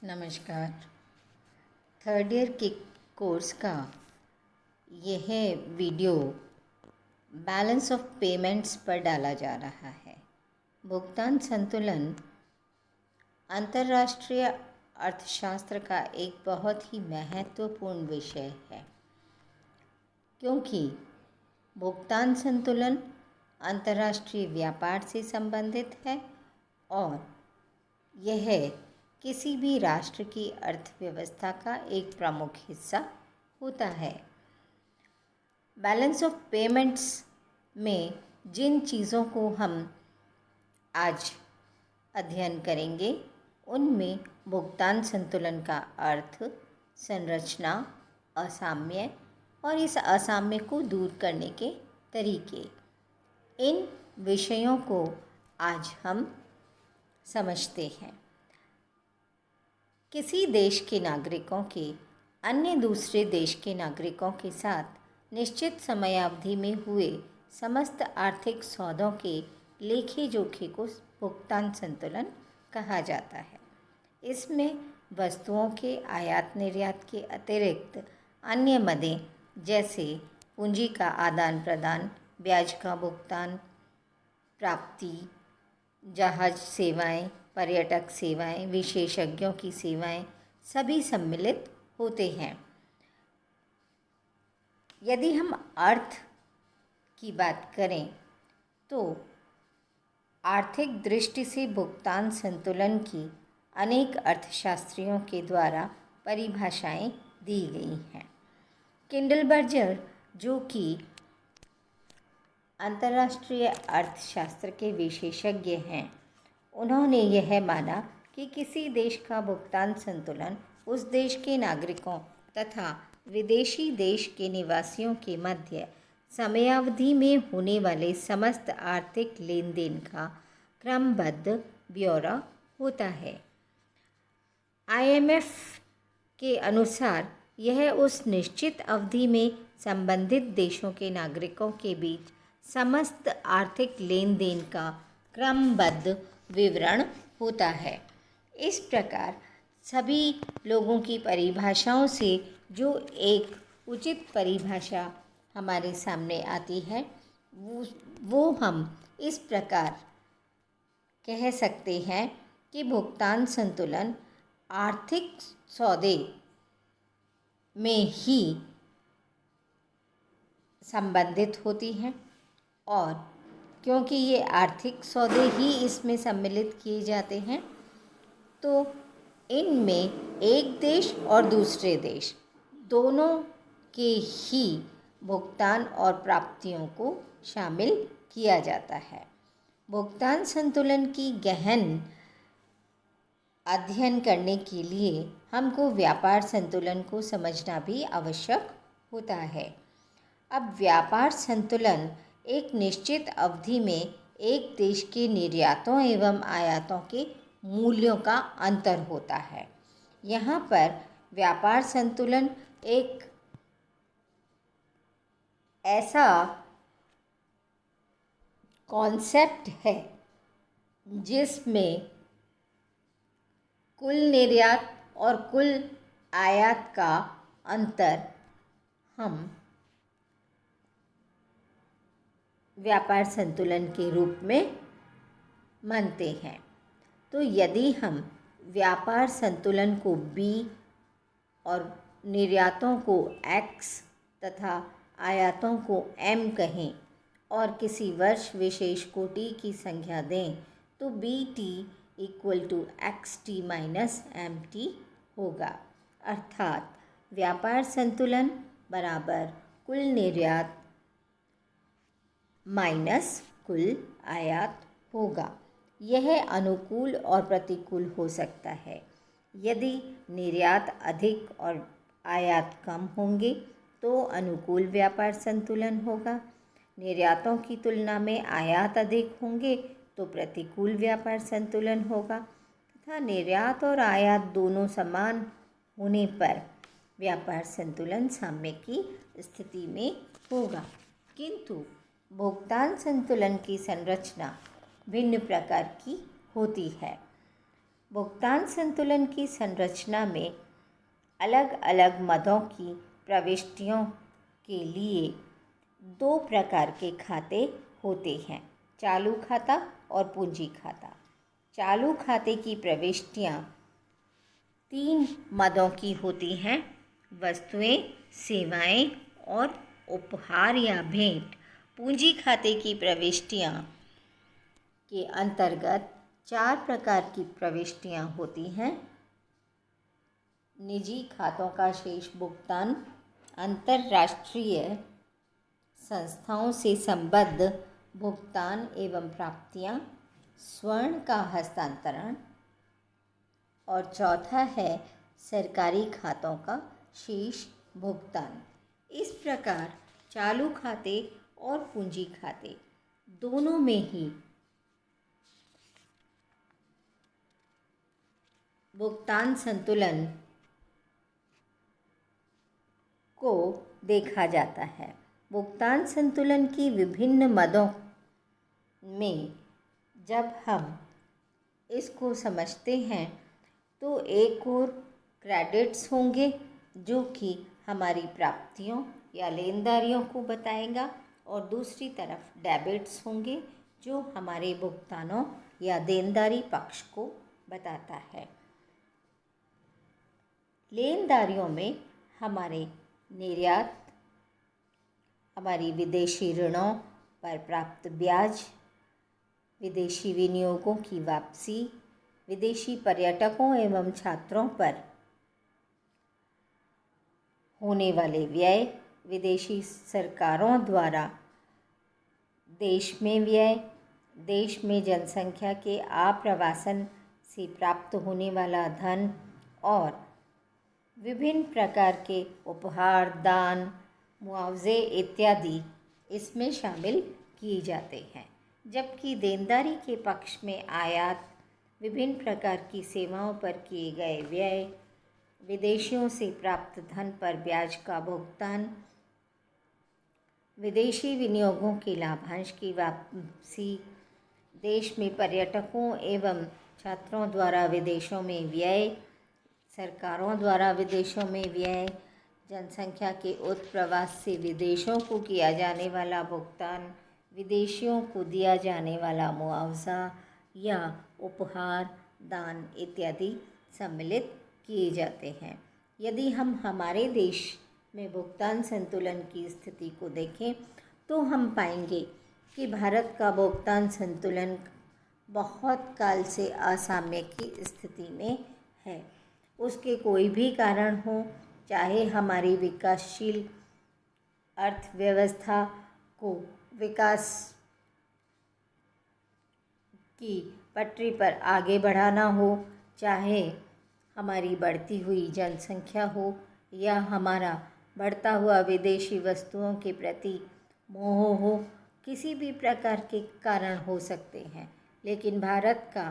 नमस्कार। Third year के course का यह वीडियो बैलेंस ऑफ पेमेंट्स पर डाला जा रहा है। भुगतान संतुलन अंतर्राष्ट्रीय अर्थशास्त्र का एक बहुत ही महत्वपूर्ण विषय है, क्योंकि भुगतान संतुलन अंतर्राष्ट्रीय व्यापार से संबंधित है और यह किसी भी राष्ट्र की अर्थव्यवस्था का एक प्रमुख हिस्सा होता है। बैलेंस ऑफ पेमेंट्स में जिन चीज़ों को हम आज अध्ययन करेंगे उनमें भुगतान संतुलन का अर्थ, संरचना, असाम्य और इस असाम्य को दूर करने के तरीके, इन विषयों को आज हम समझते हैं। किसी देश के नागरिकों के अन्य दूसरे देश के नागरिकों के साथ निश्चित समयावधि में हुए समस्त आर्थिक सौदों के लेखे जोखे को भुगतान संतुलन कहा जाता है। इसमें वस्तुओं के आयात निर्यात के अतिरिक्त अन्य मदें जैसे पूंजी का आदान प्रदान, ब्याज का भुगतान, प्राप्ति, जहाज सेवाएं, पर्यटक सेवाएं, विशेषज्ञों की सेवाएं सभी सम्मिलित होते हैं। यदि हम अर्थ की बात करें तो आर्थिक दृष्टि से भुगतान संतुलन की अनेक अर्थशास्त्रियों के द्वारा परिभाषाएं दी गई हैं। किंडलबर्जर, जो कि अंतर्राष्ट्रीय अर्थशास्त्र के विशेषज्ञ हैं, उन्होंने यह माना कि किसी देश का भुगतान संतुलन उस देश के नागरिकों तथा विदेशी देश के निवासियों के मध्य समयावधि में होने वाले समस्त आर्थिक लेन देन का क्रमबद्ध ब्यौरा होता है। IMF के अनुसार यह उस निश्चित अवधि में संबंधित देशों के नागरिकों के बीच समस्त आर्थिक लेन देन का क्रमबद्ध विवरण होता है। इस प्रकार सभी लोगों की परिभाषाओं से जो एक उचित परिभाषा हमारे सामने आती है वो हम इस प्रकार कह सकते हैं कि भुगतान संतुलन आर्थिक सौदे में ही संबंधित होती हैं और क्योंकि ये आर्थिक सौदे ही इसमें सम्मिलित किए जाते हैं तो इनमें एक देश और दूसरे देश दोनों के ही भुगतान और प्राप्तियों को शामिल किया जाता है। भुगतान संतुलन की गहन अध्ययन करने के लिए हमको व्यापार संतुलन को समझना भी आवश्यक होता है। अब व्यापार संतुलन एक निश्चित अवधि में एक देश के निर्यातों एवं आयातों के मूल्यों का अंतर होता है। यहाँ पर व्यापार संतुलन एक ऐसा कॉन्सेप्ट है जिसमें कुल निर्यात और कुल आयात का अंतर हम व्यापार संतुलन के रूप में मानते हैं। तो यदि हम व्यापार संतुलन को B और निर्यातों को X तथा आयातों को M कहें और किसी वर्ष विशेष को T की संख्या दें तो BT = XT - MT होगा। अर्थात व्यापार संतुलन बराबर कुल निर्यात माइनस कुल आयात होगा। यह अनुकूल और प्रतिकूल हो सकता है। यदि निर्यात अधिक और आयात कम होंगे तो अनुकूल व्यापार संतुलन होगा। निर्यातों की तुलना में आयात अधिक होंगे तो प्रतिकूल व्यापार संतुलन होगा तथा निर्यात और आयात दोनों समान होने पर व्यापार संतुलन साम्य की स्थिति में होगा। किंतु भुगतान संतुलन की संरचना भिन्न प्रकार की होती है। भुगतान संतुलन की संरचना में अलग अलग मदों की प्रविष्टियों के लिए दो प्रकार के खाते होते हैं, चालू खाता और पूंजी खाता। चालू खाते की प्रविष्टियां तीन मदों की होती हैं, वस्तुएं, सेवाएं और उपहार या भेंट। पूंजी खाते की प्रविष्टियां के अंतर्गत चार प्रकार की प्रविष्टियां होती हैं, निजी खातों का शेष भुगतान, अंतर्राष्ट्रीय संस्थाओं से संबद्ध भुगतान एवं प्राप्तियां, स्वर्ण का हस्तांतरण और चौथा है सरकारी खातों का शेष भुगतान। इस प्रकार चालू खाते और पूंजी खाते दोनों में ही भुगतान संतुलन को देखा जाता है। भुगतान संतुलन की विभिन्न मदों में जब हम इसको समझते हैं तो एक ओर क्रेडिट्स होंगे जो कि हमारी प्राप्तियों या लेनदारियों को बताएगा और दूसरी तरफ डेबिट्स होंगे जो हमारे भुगतानों या देनदारी पक्ष को बताता है। लेनदारियों में हमारे निर्यात, हमारी विदेशी ऋणों पर प्राप्त ब्याज, विदेशी विनियोगों की वापसी, विदेशी पर्यटकों एवं छात्रों पर होने वाले व्यय, विदेशी सरकारों द्वारा देश में व्यय, देश में जनसंख्या के आप्रवासन से प्राप्त होने वाला धन और विभिन्न प्रकार के उपहार, दान, मुआवजे इत्यादि इसमें शामिल किए जाते हैं। जबकि देनदारी के पक्ष में आयात, विभिन्न प्रकार की सेवाओं पर किए गए व्यय, विदेशियों से प्राप्त धन पर ब्याज का भुगतान, विदेशी विनियोगों के लाभांश की वापसी, देश में पर्यटकों एवं छात्रों द्वारा विदेशों में व्यय, सरकारों द्वारा विदेशों में व्यय, जनसंख्या के उत्प्रवास से विदेशों को किया जाने वाला भुगतान, विदेशियों को दिया जाने वाला मुआवजा या उपहार, दान इत्यादि सम्मिलित किए जाते हैं। यदि हम हमारे देश में भुगतान संतुलन की स्थिति को देखें तो हम पाएंगे कि भारत का भुगतान संतुलन बहुत काल से असाम्य की स्थिति में है। उसके कोई भी कारण हो, चाहे हमारी विकासशील अर्थव्यवस्था को विकास की पटरी पर आगे बढ़ाना हो, चाहे हमारी बढ़ती हुई जनसंख्या हो या हमारा बढ़ता हुआ विदेशी वस्तुओं के प्रति मोह हो, किसी भी प्रकार के कारण हो सकते हैं, लेकिन भारत का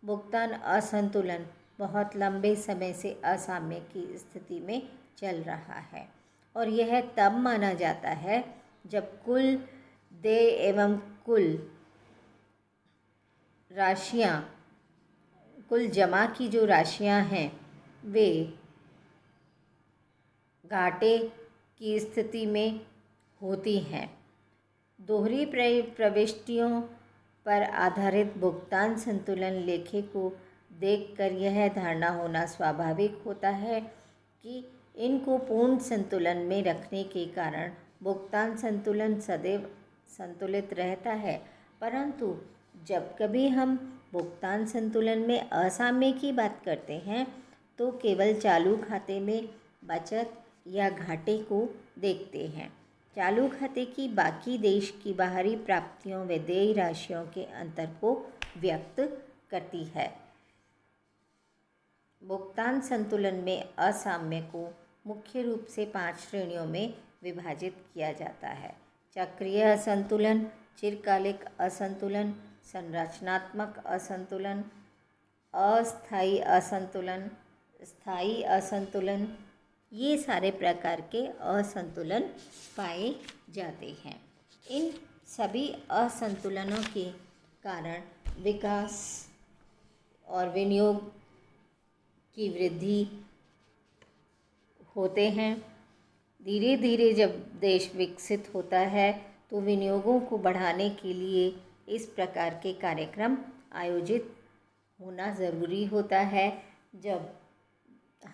भुगतान असंतुलन बहुत लंबे समय से असाम्य की स्थिति में चल रहा है और यह तब माना जाता है जब कुल देय एवं कुल राशियाँ, कुल जमा की जो राशियाँ हैं वे घाटे की स्थिति में होती हैं। दोहरी प्रविष्टियों पर आधारित भुगतान संतुलन लेखे को देखकर यह धारणा होना स्वाभाविक होता है कि इनको पूर्ण संतुलन में रखने के कारण भुगतान संतुलन सदैव संतुलित रहता है। परंतु जब कभी हम भुगतान संतुलन में असाम्य की बात करते हैं तो केवल चालू खाते में बचत या घाटे को देखते हैं। चालू खाते की बाकी देश की बाहरी प्राप्तियों व देय राशियों के अंतर को व्यक्त करती है। भुगतान संतुलन में असाम्य को मुख्य रूप से 5 श्रेणियों में विभाजित किया जाता है: चक्रीय असंतुलन, चिरकालिक असंतुलन, संरचनात्मक असंतुलन, अस्थायी असंतुलन, स्थायी असंतुलन। ये सारे प्रकार के असंतुलन पाए जाते हैं। इन सभी असंतुलनों के कारण विकास और विनियोग की वृद्धि होते हैं। धीरे धीरे जब देश विकसित होता है तो विनियोगों को बढ़ाने के लिए इस प्रकार के कार्यक्रम आयोजित होना ज़रूरी होता है। जब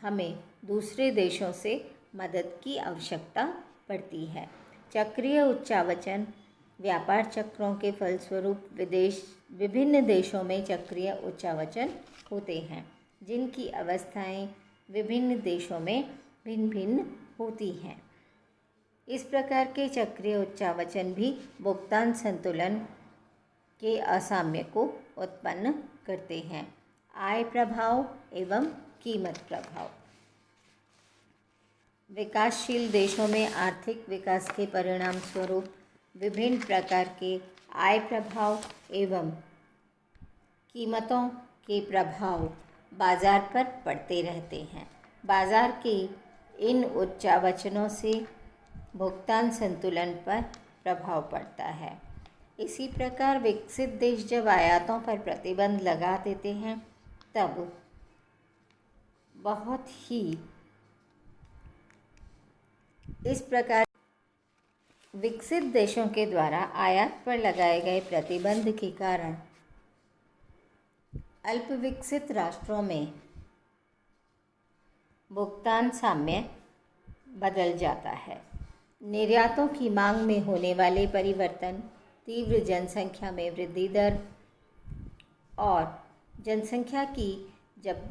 हमें दूसरे देशों से मदद की आवश्यकता पड़ती है। चक्रीय उच्चावचन व्यापार चक्रों के फलस्वरूप विभिन्न देशों में चक्रीय उच्चावचन होते हैं, जिनकी अवस्थाएं विभिन्न देशों में भिन्न भिन्न होती हैं। इस प्रकार के चक्रीय उच्चावचन भी भुगतान संतुलन के असाम्य को उत्पन्न करते हैं। आय प्रभाव एवं कीमत प्रभाव। विकासशील देशों में आर्थिक विकास के परिणाम स्वरूप विभिन्न प्रकार के आय प्रभाव एवं कीमतों के प्रभाव बाजार पर पड़ते रहते हैं। बाजार के इन उच्चावचनों से भुगतान संतुलन पर प्रभाव पड़ता है। इसी प्रकार विकसित देश जब आयातों पर प्रतिबंध लगा देते हैं तब बहुत ही इस प्रकार विकसित देशों के द्वारा आयात पर लगाए गए प्रतिबंध के कारण अल्प विकसित राष्ट्रों में भुगतान साम्य बदल जाता है। निर्यातों की मांग में होने वाले परिवर्तन, तीव्र जनसंख्या में वृद्धि दर और जनसंख्या की जब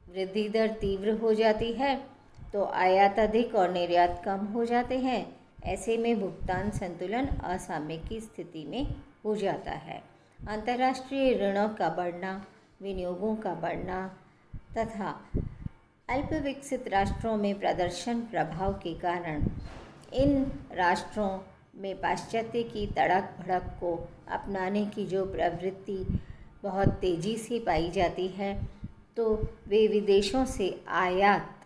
वृद्धि दर तीव्र हो जाती है तो आयात अधिक और निर्यात कम हो जाते हैं। ऐसे में भुगतान संतुलन असाम्य की स्थिति में हो जाता है। अंतर्राष्ट्रीय ऋणों का बढ़ना, विनियोगों का बढ़ना तथा अल्प विकसित राष्ट्रों में प्रदर्शन प्रभाव के कारण इन राष्ट्रों में पाश्चात्य की तड़क भड़क को अपनाने की जो प्रवृत्ति बहुत तेज़ी से पाई जाती है तो वे विदेशों से आयात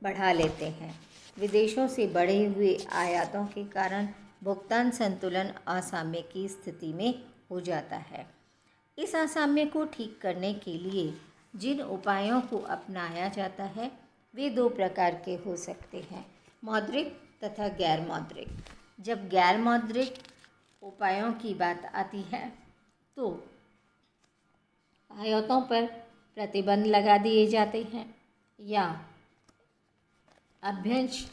बढ़ा लेते हैं। विदेशों से बढ़े हुए आयातों के कारण भुगतान संतुलन असाम्य की स्थिति में हो जाता है। इस असाम्य को ठीक करने के लिए जिन उपायों को अपनाया जाता है वे दो प्रकार के हो सकते हैं, मौद्रिक तथा गैर मौद्रिक। जब गैर मौद्रिक उपायों की बात आती है तो आयातों पर प्रतिबंध लगा दिए जाते हैं या अभ्यंश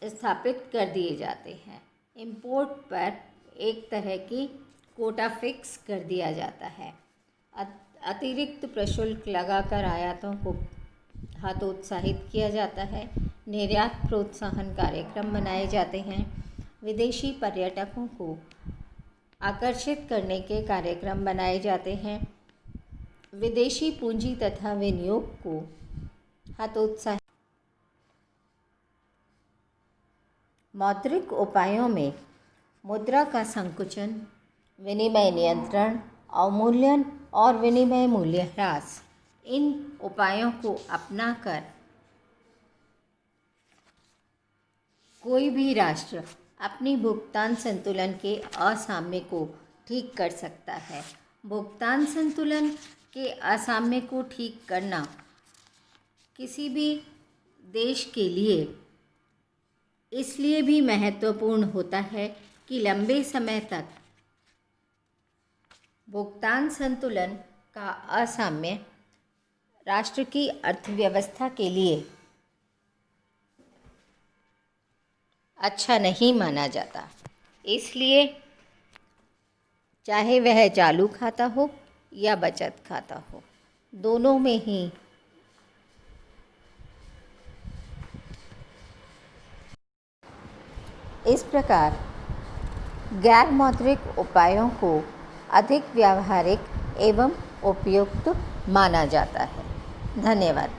स्थापित कर दिए जाते हैं। इंपोर्ट पर एक तरह की कोटा फिक्स कर दिया जाता है। अतिरिक्त प्रशुल्क लगाकर आयातों को हतोत्साहित किया जाता है। निर्यात प्रोत्साहन कार्यक्रम बनाए जाते हैं। विदेशी पर्यटकों को आकर्षित करने के कार्यक्रम बनाए जाते हैं। विदेशी पूंजी तथा विनियोग को हतोत्साहित। मौद्रिक उपायों में मुद्रा का संकुचन, विनिमय नियंत्रण, अवमूल्यन और विनिमय मूल्य ह्रास, इन उपायों को अपनाकर कोई भी राष्ट्र अपनी भुगतान संतुलन के असाम्य को ठीक कर सकता है। भुगतान संतुलन के असाम्य को ठीक करना किसी भी देश के लिए इसलिए भी महत्वपूर्ण होता है कि लंबे समय तक भुगतान संतुलन का असाम्य राष्ट्र की अर्थव्यवस्था के लिए अच्छा नहीं माना जाता। इसलिए चाहे वह चालू खाता हो या बचत खाता हो, दोनों में ही इस प्रकार गैर मौद्रिक उपायों को अधिक व्यावहारिक एवं उपयुक्त माना जाता है। धन्यवाद।